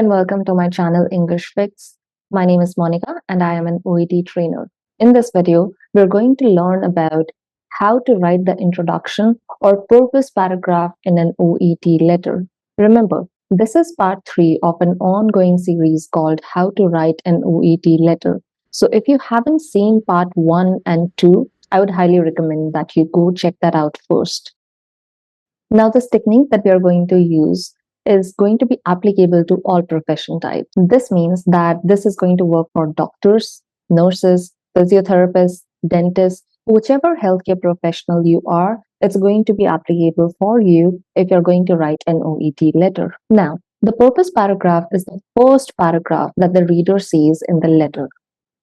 and welcome to my channel English Fix. My name is Monica and I am an OET trainer. In this video, we're going to learn about how to write the introduction or purpose paragraph in an OET letter. Remember, this is part 3 of an ongoing series called How to Write an OET Letter. So if you haven't seen part 1 and 2, I would highly recommend that you go check that out first. Now, this technique that we are going to use is going to be applicable to all profession types. This means that this is going to work for doctors, nurses, physiotherapists, dentists, whichever healthcare professional you are, it's going to be applicable for you if you're going to write an OET letter. Now, the purpose paragraph is the first paragraph that the reader sees in the letter.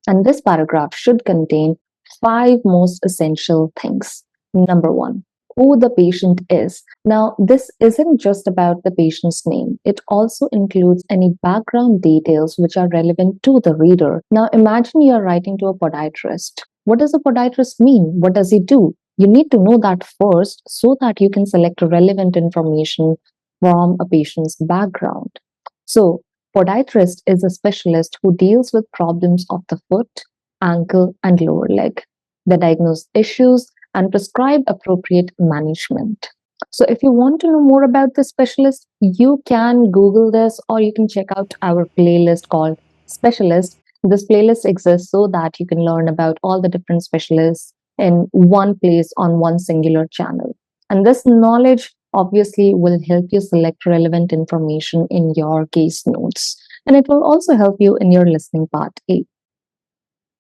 And this paragraph should contain 5 most essential things. Number 1, who the patient is. Now, this isn't just about the patient's name. It also includes any background details which are relevant to the reader. Now, imagine you're writing to a podiatrist. What does a podiatrist mean? What does he do? You need to know that first so that you can select relevant information from a patient's background. So, podiatrist is a specialist who deals with problems of the foot, ankle, and lower leg. They diagnose issues and prescribe appropriate management. So, if you want to know more about this specialist, you can Google this or you can check out our playlist called Specialist. This playlist exists so that you can learn about all the different specialists in one place on one singular channel. And this knowledge obviously will help you select relevant information in your case notes. And it will also help you in your listening part A.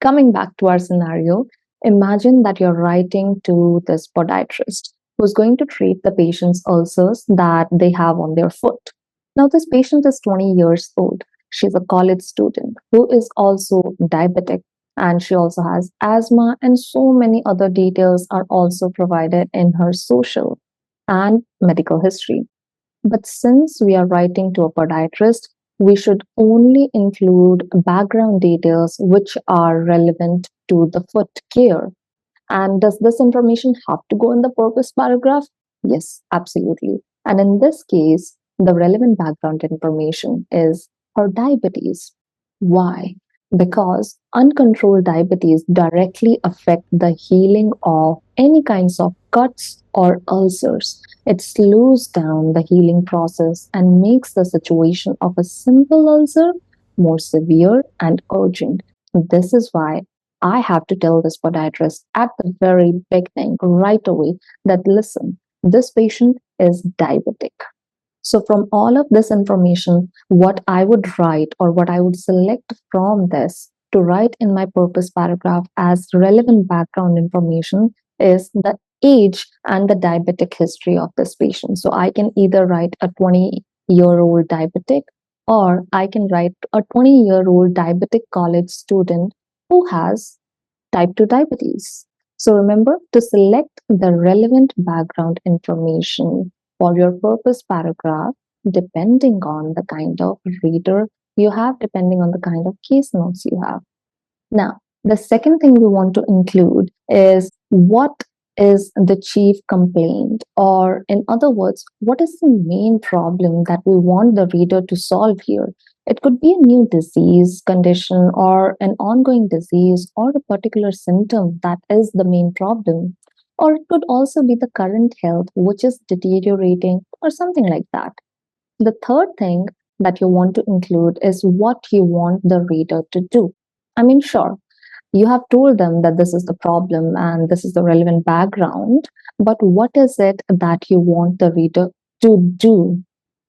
Coming back to our scenario, imagine that you're writing to this podiatrist who's going to treat the patient's ulcers that they have on their foot. Now, this patient is 20 years old. She's a college student who is also diabetic, and she also has asthma, and so many other details are also provided in her social and medical history. But since we are writing to a podiatrist, we should only include background details which are relevant to the foot care. And does this information have to go in the purpose paragraph? Yes, absolutely. And in this case, the relevant background information is her diabetes. Why? Because uncontrolled diabetes directly affect the healing of any kinds of cuts or ulcers. It slows down the healing process and makes the situation of a simple ulcer more severe and urgent. This is why I have to tell this podiatrist at the very beginning, right away, that listen, this patient is diabetic. So, from all of this information, what I would write or what I would select from this to write in my purpose paragraph as relevant background information is the age and the diabetic history of this patient. So, I can either write a 20-year-old diabetic or I can write a 20-year-old diabetic college student who has type 2 diabetes. So, remember to select the relevant background information for your purpose paragraph, depending on the kind of reader you have, depending on the kind of case notes you have. Now, the second thing we want to include is what is the chief complaint, or in other words, what is the main problem that we want the reader to solve here? It could be a new disease, condition, or an ongoing disease, or a particular symptom that is the main problem. Or it could also be the current health, which is deteriorating, or something like that. The third thing that you want to include is what you want the reader to do. I mean, sure, you have told them that this is the problem and this is the relevant background, but what is it that you want the reader to do?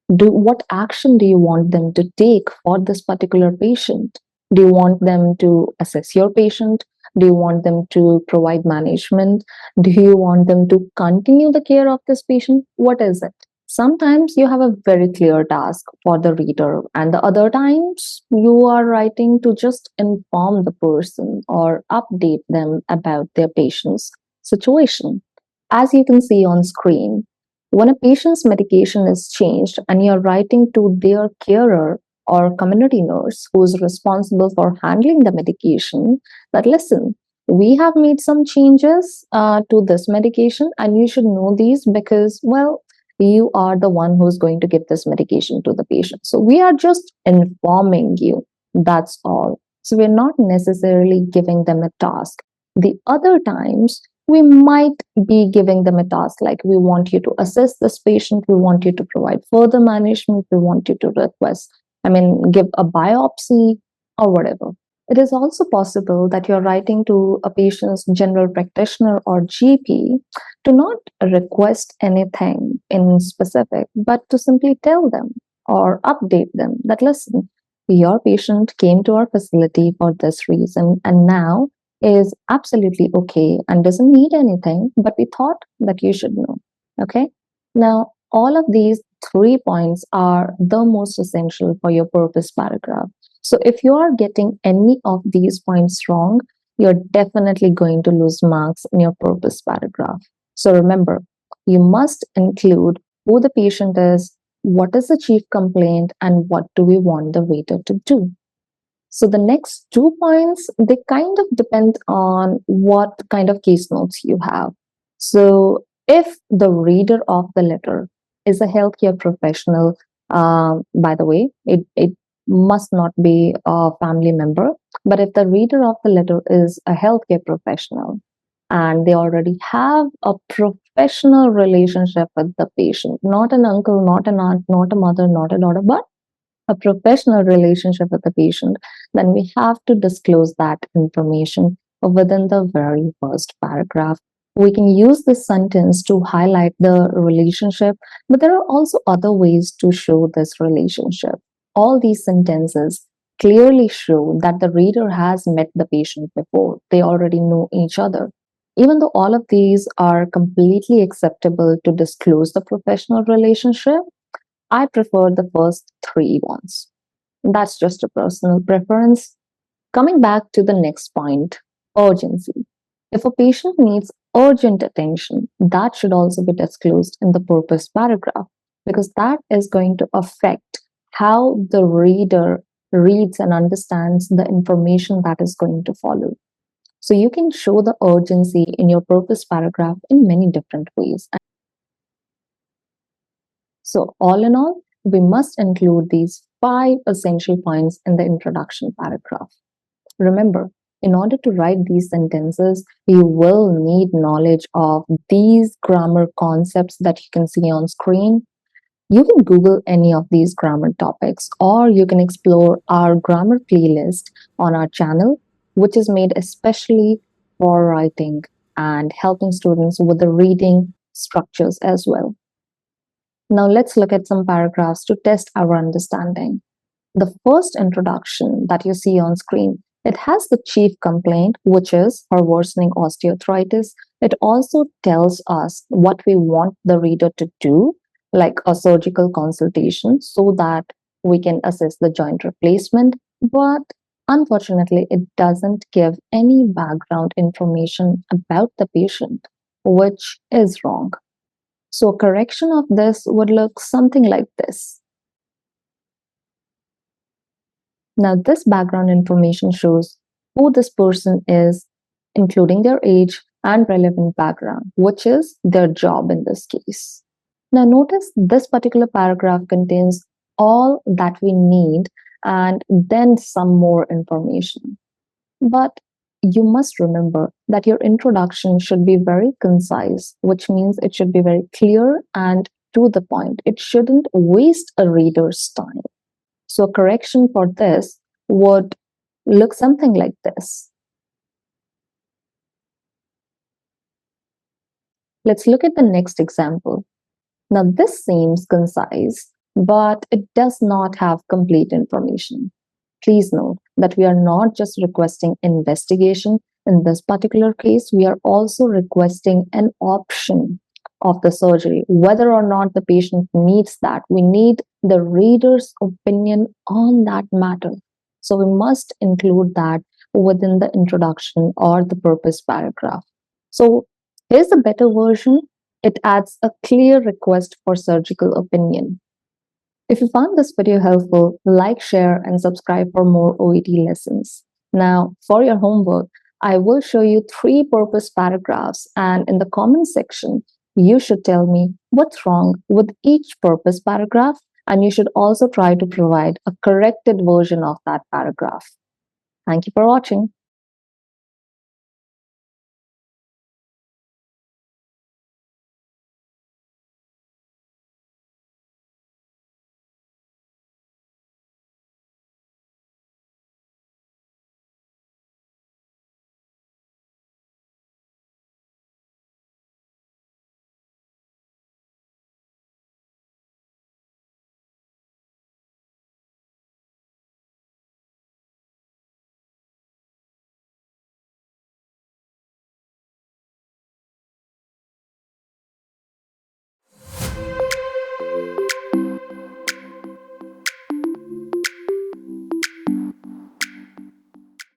What action do you want them to take for this particular patient? Do you want them to assess your patient? Do you want them to provide management? Do you want them to continue the care of this patient? What is it? Sometimes you have a very clear task for the reader, and the other times you are writing to just inform the person or update them about their patient's situation. As you can see on screen, when a patient's medication is changed and you're writing to their carer or community nurse who's responsible for handling the medication, that listen, we have made some changes to this medication and you should know these because, well, You are the one who's going to give this medication to the patient. So we are just informing you. That's all. So we're not necessarily giving them a task. The other times, we might be giving them a task like we want you to assess this patient, we want you to provide further management, we want you to give a biopsy or whatever. It is also possible that you're writing to a patient's general practitioner or GP to not request anything in specific, but to simply tell them or update them that, listen, your patient came to our facility for this reason and now is absolutely okay and doesn't need anything, but we thought that you should know. Okay. Now, all of these 3 points are the most essential for your purpose paragraph. So if you are getting any of these points wrong, you're definitely going to lose marks in your purpose paragraph. So remember, you must include who the patient is, what is the chief complaint, and what do we want the reader to do. So the next 2 points, they kind of depend on what kind of case notes you have. So if the reader of the letter is a healthcare professional, by the way, it must not be a family member, but if the reader of the letter is a healthcare professional and they already have a professional relationship with the patient, not an uncle, not an aunt, not a mother, not a daughter, but a professional relationship with the patient, then we have to disclose that information within the very first paragraph. We can use this sentence to highlight the relationship, but there are also other ways to show this relationship. All these sentences clearly show that the reader has met the patient before, they already know each other. Even though all of these are completely acceptable to disclose the professional relationship, I prefer the first three ones. That's just a personal preference. Coming back to the next point, urgency. If a patient needs urgent attention, that should also be disclosed in the purpose paragraph because that is going to affect how the reader reads and understands the information that is going to follow. So you can show the urgency in your purpose paragraph in many different ways. So, all in all, we must include these 5 essential points in the introduction paragraph. Remember, in order to write these sentences, you will need knowledge of these grammar concepts that you can see on screen. You can Google any of these grammar topics, or you can explore our grammar playlist on our channel, which is made especially for writing and helping students with the reading structures as well. Now let's look at some paragraphs to test our understanding. The first introduction that you see on screen, it has the chief complaint, which is her worsening osteoarthritis. It also tells us what we want the reader to do, like a surgical consultation, so that we can assess the joint replacement. But unfortunately, it doesn't give any background information about the patient, which is wrong. So a correction of this would look something like this. Now, this background information shows who this person is, including their age and relevant background, which is their job in this case. Now, notice this particular paragraph contains all that we need and then some more information. But you must remember that your introduction should be very concise, which means it should be very clear and to the point. It shouldn't waste a reader's time. So, a correction for this would look something like this. Let's look at the next example. Now, this seems concise, but it does not have complete information. Please note that we are not just requesting investigation. In this particular case, we are also requesting an option of the surgery, whether or not the patient needs that. We need the reader's opinion on that matter. So we must include that within the introduction or the purpose paragraph. So here's a better version. It adds a clear request for surgical opinion. If you found this video helpful, like, share, and subscribe for more OET lessons. Now, for your homework, I will show you 3 purpose paragraphs, and in the comment section, You should tell me what's wrong with each purpose paragraph, and you should also try to provide a corrected version of that paragraph. Thank you for watching.